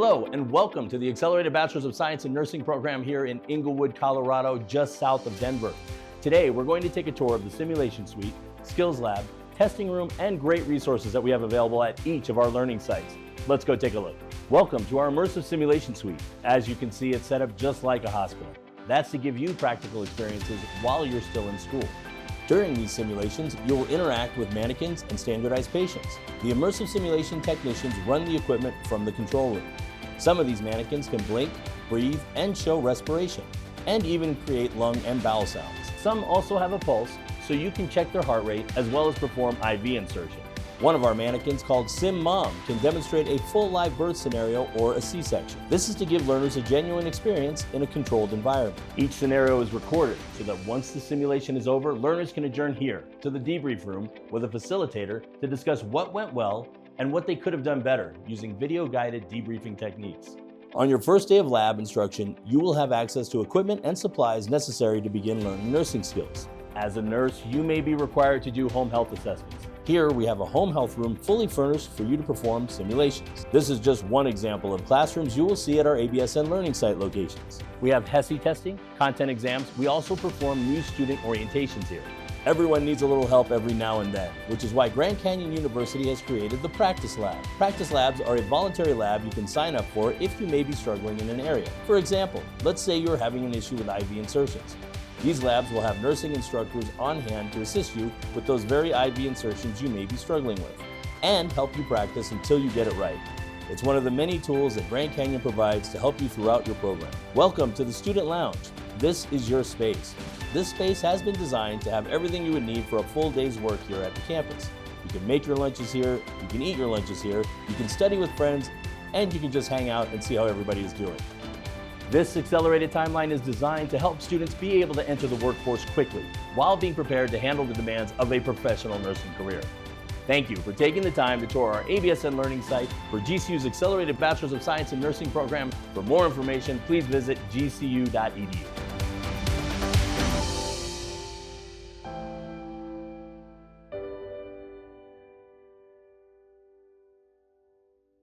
Hello and welcome to the Accelerated Bachelor of Science in Nursing program here in Englewood, Colorado, just south of Denver. Today we're going to take a tour of the simulation suite, skills lab, testing room, and great resources that we have available at each of our learning sites. Let's go take a look. Welcome to our immersive simulation suite. As you can see, it's set up just like a hospital. That's to give you practical experiences while you're still in school. During these simulations, you will interact with mannequins and standardized patients. The immersive simulation technicians run the equipment from the control room. Some of these mannequins can blink, breathe, and show respiration, and even create lung and bowel sounds. Some also have a pulse, so you can check their heart rate as well as perform IV insertion. One of our mannequins, called Sim Mom, can demonstrate a full live birth scenario or a C-section. This is to give learners a genuine experience in a controlled environment. Each scenario is recorded so that once the simulation is over, learners can adjourn here to the debrief room with a facilitator to discuss what went well and what they could have done better using video-guided debriefing techniques. On your first day of lab instruction, you will have access to equipment and supplies necessary to begin learning nursing skills. As a nurse, you may be required to do home health assessments. Here we have a home health room fully furnished for you to perform simulations. This is just one example of classrooms you will see at our ABSN learning site locations. We have HESI testing, content exams. We also perform new student orientations here. Everyone needs a little help every now and then, which is why Grand Canyon University has created the Practice Lab. Practice Labs are a voluntary lab you can sign up for if you may be struggling in an area. For example, let's say you're having an issue with IV insertions. These labs will have nursing instructors on hand to assist you with those very IV insertions you may be struggling with, and help you practice until you get it right. It's one of the many tools that Grand Canyon provides to help you throughout your program. Welcome to the Student Lounge. This is your space. This space has been designed to have everything you would need for a full day's work here at the campus. You can make your lunches here, you can eat your lunches here, you can study with friends, and you can just hang out and see how everybody is doing. This accelerated timeline is designed to help students be able to enter the workforce quickly while being prepared to handle the demands of a professional nursing career. Thank you for taking the time to tour our ABSN learning site for GCU's Accelerated Bachelor of Science in Nursing program. For more information, please visit gcu.edu.